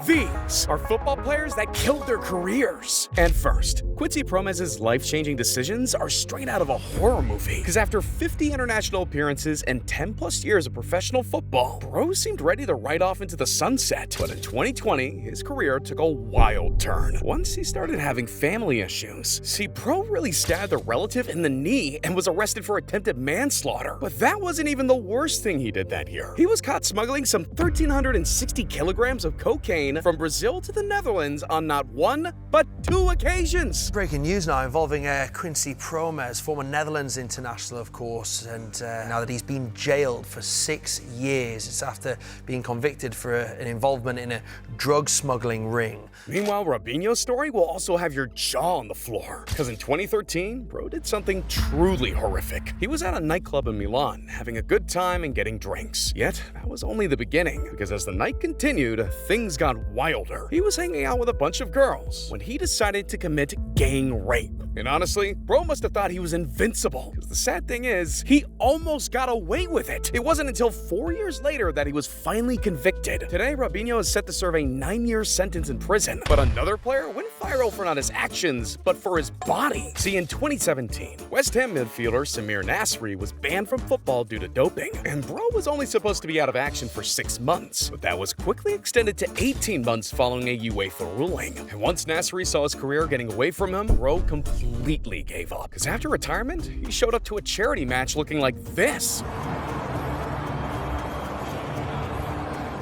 These are football players that killed their careers. And first, Quincy Promes' life-changing decisions are straight out of a horror movie. Because after 50 international appearances and 10 plus years of professional football, Bro seemed ready to ride off into the sunset. But in 2020, his career took a wild turn. Once he started having family issues. See, Bro really stabbed a relative in the knee and was arrested for attempted manslaughter. But that wasn't even the worst thing he did that year. He was caught smuggling some 1,360 kilograms of cocaine from Brazil to the Netherlands on not one, but 2 occasions. Breaking news now involving Quincy Promes, former Netherlands international, of course, and now that he's been jailed for 6 years. It's after being convicted for an involvement in a drug smuggling ring. Meanwhile, Robinho's story will also have your jaw on the floor. Because in 2013, Bro did something truly horrific. He was at a nightclub in Milan, having a good time and getting drinks. Yet, that was only the beginning, because as the night continued, things got wilder. He was hanging out with a bunch of girls when he decided to commit gang rape. And honestly, Bro must have thought he was invincible. Because the sad thing is, he almost got away with it. It wasn't until 4 years later that he was finally convicted. Today, Robinho is set to serve a 9-year sentence in prison. But another player went viral for not his actions, but for his body. See, in 2017, West Ham midfielder Samir Nasri was banned from football due to doping. And Bro was only supposed to be out of action for 6 months. But that was quickly extended to 18 months following a UEFA ruling. And once Nasri saw his career getting away from him, Bro completely gave up. Because after retirement, he showed up to a charity match looking like this.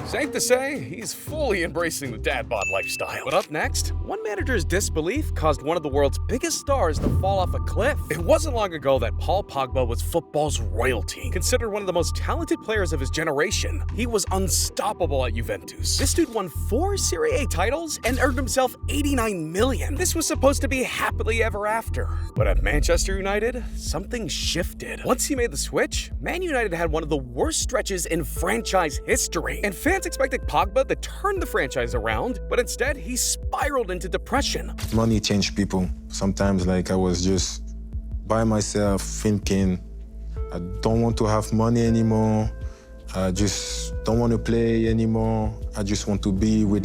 Safe to say, he's fully embracing the dad bod lifestyle. But up next, one manager's disbelief caused one of the world's biggest stars to fall off a cliff. It wasn't long ago that Paul Pogba was football's royalty. Considered one of the most talented players of his generation, he was unstoppable at Juventus. This dude won 4 Serie A titles and earned himself 89 million. This was supposed to be happily ever after. But at Manchester United, something shifted. Once he made the switch, Man United had one of the worst stretches in franchise history. And fans expected Pogba to turn the franchise around, but instead he spiraled into depression. Money changed people. Sometimes I was just by myself thinking, I don't want to have money anymore. I just don't want to play anymore. I just want to be with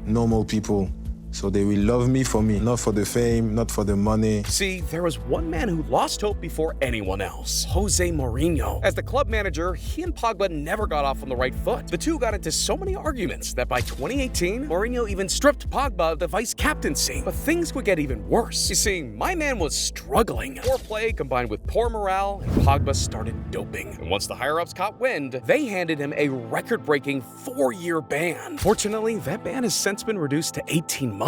normal people. So they will love me for me, not for the fame, not for the money. See, there was one man who lost hope before anyone else, Jose Mourinho. As the club manager, he and Pogba never got off on the right foot. The two got into so many arguments that by 2018, Mourinho even stripped Pogba of the vice captaincy. But things would get even worse. You see, my man was struggling. Poor play combined with poor morale, and Pogba started doping. And once the higher-ups caught wind, they handed him a record-breaking 4-year ban. Fortunately, that ban has since been reduced to 18 months.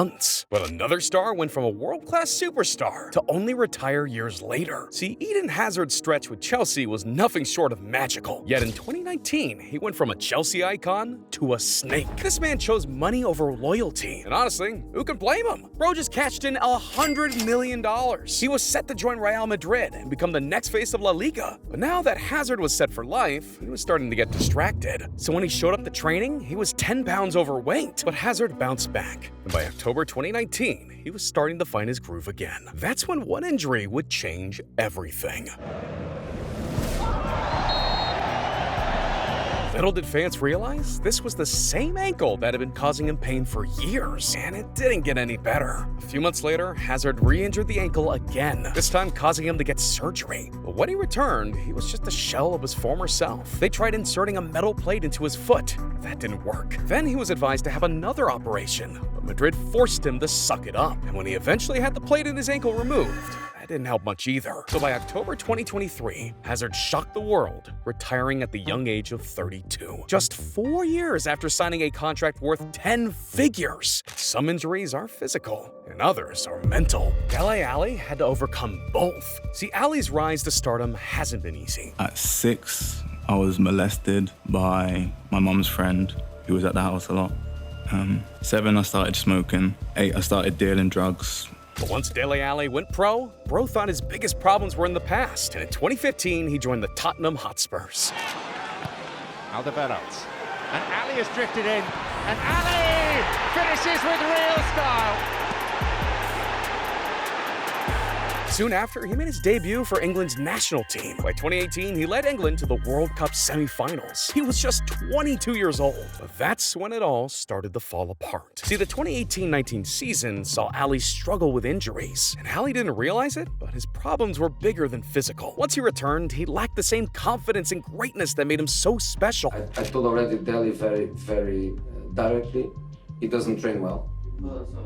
But another star went from a world-class superstar to only retire years later. See, Eden Hazard's stretch with Chelsea was nothing short of magical. Yet in 2019, he went from a Chelsea icon to a snake. This man chose money over loyalty. And honestly, who can blame him? Bro just cashed in $100 million. He was set to join Real Madrid and become the next face of La Liga. But now that Hazard was set for life, he was starting to get distracted. So when he showed up to training, he was 10 pounds overweight. But Hazard bounced back. And by October 2019, he was starting to find his groove again. That's when one injury would change everything. Little did fans realize this was the same ankle that had been causing him pain for years, and it didn't get any better. A few months later, Hazard re-injured the ankle again, this time causing him to get surgery. But when he returned, he was just a shell of his former self. They tried inserting a metal plate into his foot. That didn't work. Then he was advised to have another operation, but Madrid forced him to suck it up. And when he eventually had the plate in his ankle removed, didn't help much either. So by October 2023, Hazard shocked the world, retiring at the young age of 32. Just 4 years after signing a contract worth 10 figures. Some injuries are physical, and others are mental. Dele Alli had to overcome both. See, Ali's rise to stardom hasn't been easy. At 6, I was molested by my mom's friend, who was at the house a lot. 7, I started smoking. 8, I started dealing drugs. But once Dele Alli went pro, Bro thought his biggest problems were in the past, and in 2015, he joined the Tottenham Hotspurs. Alderweireld. And Alli has drifted in, and Alli finishes with real style. Soon after, he made his debut for England's national team. By 2018, he led England to the World Cup semi-finals. He was just 22 years old. But that's when it all started to fall apart. See, the 2018-19 season saw Alli struggle with injuries. And Alli didn't realize it, but his problems were bigger than physical. Once he returned, he lacked the same confidence and greatness that made him so special. I told already Dele very directly, he doesn't train well.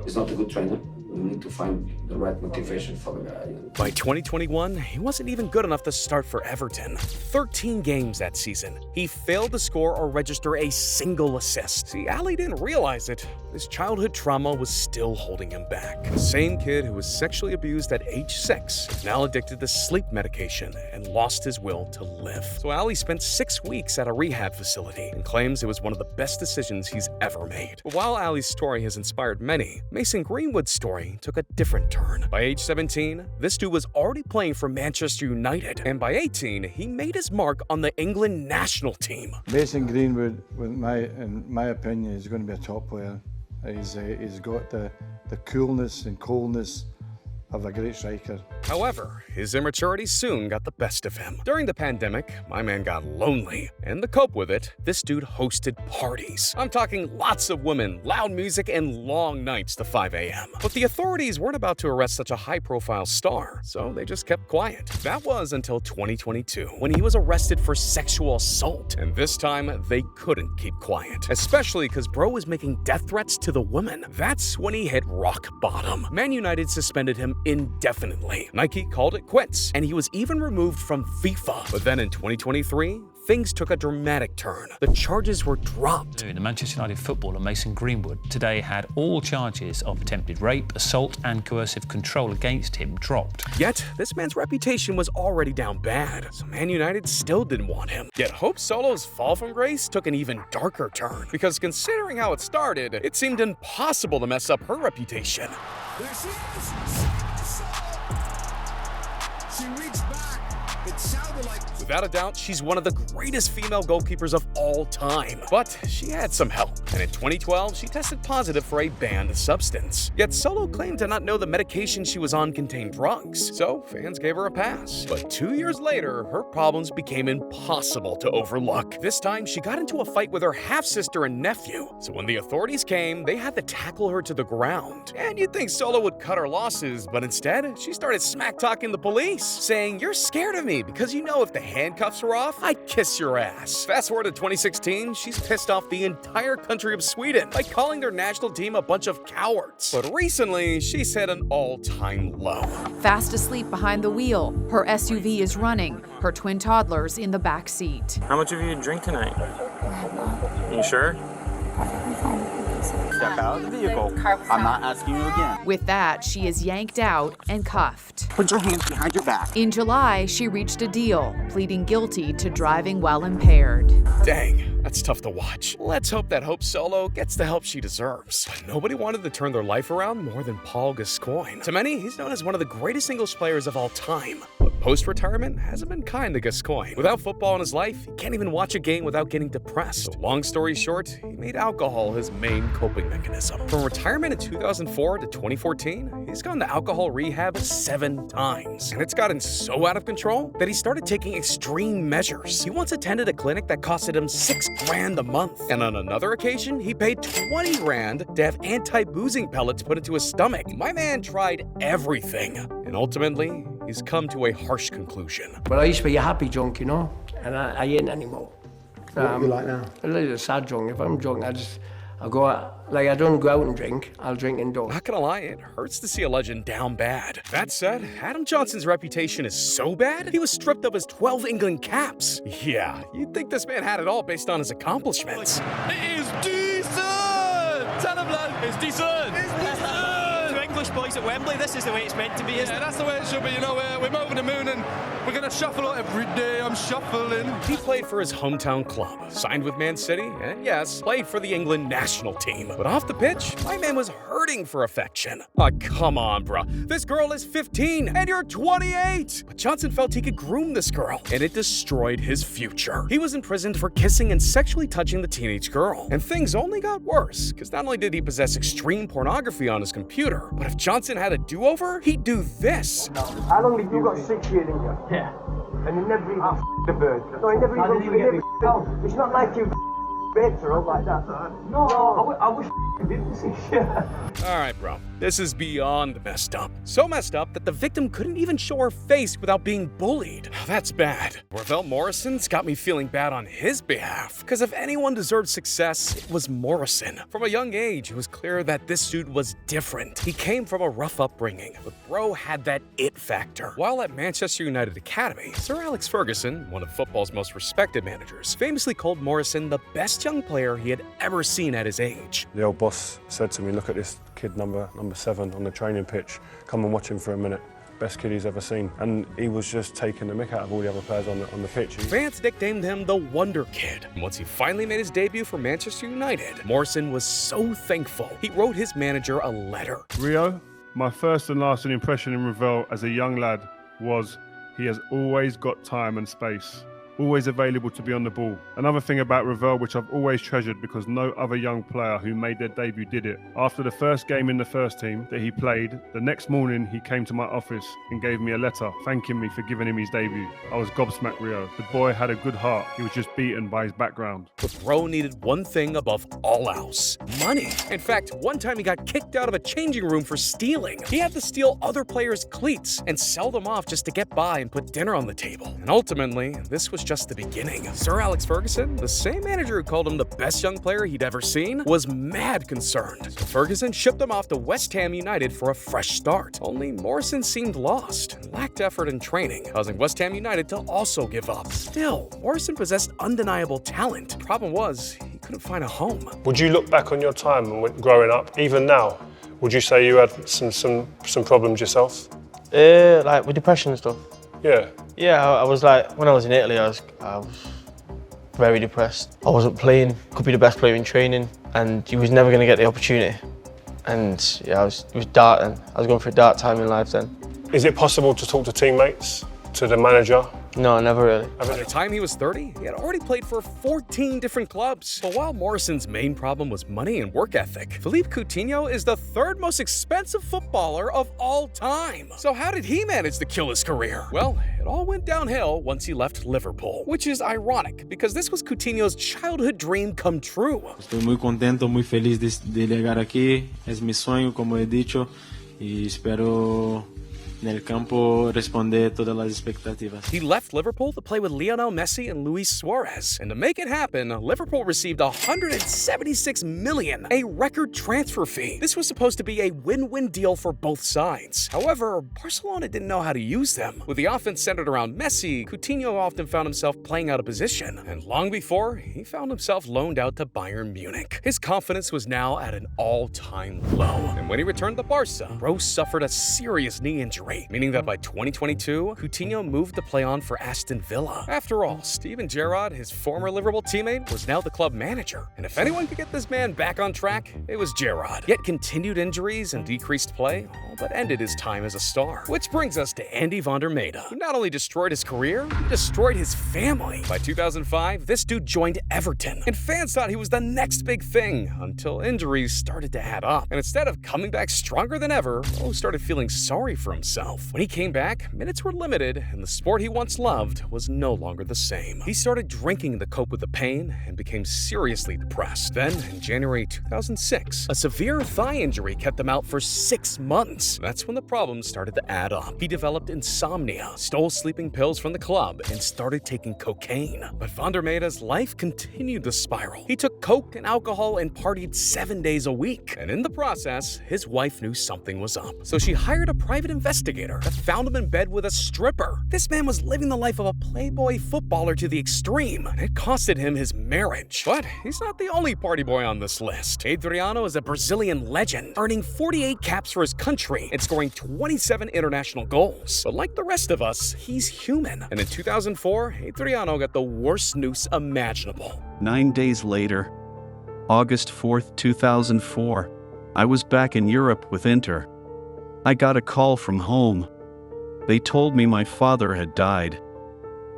He's not a good trainer. We need to find the right motivation for the guy. By 2021, he wasn't even good enough to start for Everton. 13 games that season. He failed to score or register a single assist. See, Alli didn't realize it. His childhood trauma was still holding him back. The same kid who was sexually abused at age 6 is now addicted to sleep medication and lost his will to live. So Alli spent 6 weeks at a rehab facility and claims it was one of the best decisions he's ever made. But while Alli's story has inspired many, Mason Greenwood's story took a different turn. By age 17, this dude was already playing for Manchester United, and by 18, he made his mark on the England national team. Mason Greenwood, in my opinion, is going to be a top player. He's got the coolness and coldness of a great striker. However, his immaturity soon got the best of him. During the pandemic, my man got lonely, and to cope with it, this dude hosted parties. I'm talking lots of women, loud music, and long nights to 5 a.m. But the authorities weren't about to arrest such a high-profile star, so they just kept quiet. That was until 2022, when he was arrested for sexual assault, and this time, they couldn't keep quiet, especially because bro was making death threats to the women. That's when he hit rock bottom. Man United suspended him indefinitely. Nike called it quits, and he was even removed from FIFA. But then in 2023, things took a dramatic turn. The charges were dropped. The Manchester United footballer Mason Greenwood today had all charges of attempted rape, assault and coercive control against him dropped. Yet, this man's reputation was already down bad, so Man United still didn't want him. Yet Hope Solo's fall from grace took an even darker turn, because considering how it started, it seemed impossible to mess up her reputation. There she is! She reached back. It sounded like... Without a doubt, she's one of the greatest female goalkeepers of all time. But she had some help, and in 2012, she tested positive for a banned substance. Yet Solo claimed to not know the medication she was on contained drugs, so fans gave her a pass. But 2 years later, her problems became impossible to overlook. This time, she got into a fight with her half-sister and nephew, so when the authorities came, they had to tackle her to the ground. And you'd think Solo would cut her losses, but instead, she started smack-talking the police, saying, "You're scared of me because you know if the handcuffs were off, I'd kiss your ass." Fast forward to 2016, she's pissed off the entire country of Sweden by calling their national team a bunch of cowards. But recently, she's hit an all-time low. Fast asleep behind the wheel, her SUV is running, her twin toddlers in the back seat. How much have you drink tonight? You sure? Step out of the vehicle. I'm not asking you again. With that, she is yanked out and cuffed. Put your hands behind your back. In July, she reached a deal, pleading guilty to driving while impaired. Dang, that's tough to watch. Let's hope that Hope Solo gets the help she deserves. But nobody wanted to turn their life around more than Paul Gascoigne. To many, he's known as one of the greatest English players of all time. But post-retirement hasn't been kind to Gascoigne. Without football in his life, he can't even watch a game without getting depressed. So long story short, he made alcohol his main coping mechanism. From retirement in 2004 to 2014, he's gone to alcohol rehab 7 times. And it's gotten so out of control that he started taking extreme measures. He once attended a clinic that costed him $6 grand a month. And on another occasion, he paid 20 grand to have anti-boozing pellets put into his stomach. My man tried everything. And ultimately, he's come to a harsh conclusion. But I used to be a happy drunk, you know, and I ain't anymore. What do you like now? A little sad drunk. If I'm drunk, I go out, like I don't go out and drink, I'll drink indoors. Not gonna lie, it hurts to see a legend down bad. That said, Adam Johnson's reputation is so bad, he was stripped of his 12 England caps. Yeah, you'd think this man had it all based on his accomplishments. It is decent! Tell him, lad, it's decent! It's decent! To English boys at Wembley, this is the way it's meant to be, isn't it? That's the way it should be, you know, we're over the moon and we're gonna shuffle every day, I'm shuffling. He played for his hometown club, signed with Man City, and yes, played for the England national team. But off the pitch, my man was hurting for affection. Aw, come on, bruh. This girl is 15, and you're 28! But Johnson felt he could groom this girl, and it destroyed his future. He was imprisoned for kissing and sexually touching the teenage girl. And things only got worse, because not only did he possess extreme pornography on his computer, but if Johnson had a do-over, he'd do this. How long did you got 6 years, didn't you? Yeah. And he never even the bird. No, he never even it's not like you beds or all like that. No, I wish did this shit. All right, bro. This is beyond messed up. So messed up that the victim couldn't even show her face without being bullied. That's bad. Ravel Morrison's got me feeling bad on his behalf. Because if anyone deserved success, it was Morrison. From a young age, it was clear that this dude was different. He came from a rough upbringing, but bro had that it factor. While at Manchester United Academy, Sir Alex Ferguson, one of football's most respected managers, famously called Morrison the best young player he had ever seen at his age. The old boss said to me, look at this kid number 7 on the training pitch, come and watch him for a minute. Best kid he's ever seen. And he was just taking the mick out of all the other players on the pitch. Fans nicknamed him the Wonder Kid. And once he finally made his debut for Manchester United, Morrison was so thankful, he wrote his manager a letter. Rio, my first and lasting impression in Ravel as a young lad was he has always got time and space. Always available to be on the ball. Another thing about Ravel which I've always treasured because no other young player who made their debut did it. After the first game in the first team that he played, the next morning he came to my office and gave me a letter thanking me for giving him his debut. I was gobsmacked, Rio. The boy had a good heart. He was just beaten by his background. But bro needed one thing above all else: money. In fact, one time he got kicked out of a changing room for stealing. He had to steal other players' cleats and sell them off just to get by and put dinner on the table. And ultimately, this was just the beginning. Sir Alex Ferguson, the same manager who called him the best young player he'd ever seen, was mad concerned. So Ferguson shipped him off to West Ham United for a fresh start. Only Morrison seemed lost and lacked effort in training, causing West Ham United to also give up. Still, Morrison possessed undeniable talent. The problem was, he couldn't find a home. Would you look back on your time growing up, even now, would you say you had some problems yourself? Like with depression and stuff. Yeah. Yeah, I was like, when I was in Italy, I was very depressed. I wasn't playing, could be the best player in training, and he was never going to get the opportunity. And yeah, it was dark then. I was going through a dark time in life then. Is it possible to talk to teammates, to the manager? No, never really. By the time he was 30, he had already played for 14 different clubs. But while Morrison's main problem was money and work ethic, Philippe Coutinho is the third most expensive footballer of all time. So how did he manage to kill his career? Well, it all went downhill once he left Liverpool, which is ironic because this was Coutinho's childhood dream come true. Estoy muy contento, muy feliz de llegar aquí. Es mi sueño, como he dicho, y espero en el campo responder todas las expectativas. He left Liverpool to play with Lionel Messi and Luis Suarez. And to make it happen, Liverpool received $176 million, a record transfer fee. This was supposed to be a win-win deal for both sides. However, Barcelona didn't know how to use them. With the offense centered around Messi, Coutinho often found himself playing out of position. And long before, he found himself loaned out to Bayern Munich. His confidence was now at an all-time low. And when he returned to Barca, bro suffered a serious knee injury, meaning that by 2022, Coutinho moved to play on for Aston Villa. After all, Steven Gerrard, his former Liverpool teammate, was now the club manager. And if anyone could get this man back on track, it was Gerrard. Yet continued injuries and decreased play all but ended his time as a star. Which brings us to Andy van der Meyde, who not only destroyed his career, he destroyed his family. By 2005, this dude joined Everton, and fans thought he was the next big thing until injuries started to add up. And instead of coming back stronger than ever, Mo started feeling sorry for himself. When he came back, minutes were limited, and the sport he once loved was no longer the same. He started drinking to cope with the pain and became seriously depressed. Then, in January 2006, a severe thigh injury kept him out for 6 months. That's when the problems started to add up. He developed insomnia, stole sleeping pills from the club, and started taking cocaine. But van der Meyde's life continued to spiral. He took coke and alcohol and partied 7 days a week. And in the process, his wife knew something was up. So she hired a private investigator that found him in bed with a stripper. This man was living the life of a playboy footballer to the extreme, and it costed him his marriage. But he's not the only party boy on this list. Adriano is a Brazilian legend, earning 48 caps for his country and scoring 27 international goals. But like the rest of us, he's human. And in 2004, Adriano got the worst noose imaginable. 9 days later, August 4th, 2004, I was back in Europe with Inter. I got a call from home. They told me my father had died.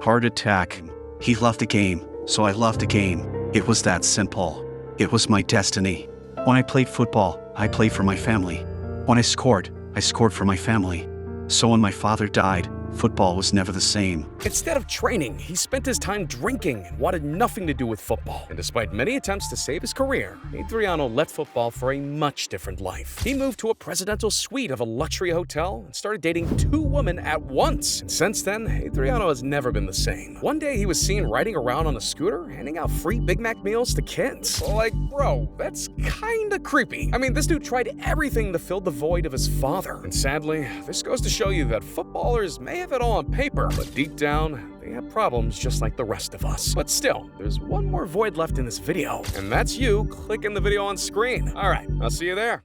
Heart attack. He loved the game, so I loved the game. It was that simple. It was my destiny. When I played football, I played for my family. When I scored for my family. So when my father died, football was never the same. Instead of training, he spent his time drinking and wanted nothing to do with football. And despite many attempts to save his career, Adriano left football for a much different life. He moved to a presidential suite of a luxury hotel and started dating 2 women at once. And since then, Adriano has never been the same. One day he was seen riding around on a scooter, handing out free Big Mac meals to kids. Like, bro, that's kinda creepy. I mean, this dude tried everything to fill the void of his father. And sadly, this goes to show you that footballers may have it all on paper, but deep down, they have problems just like the rest of us. But still, there's one more void left in this video, and that's you clicking the video on screen. All right, I'll see you there.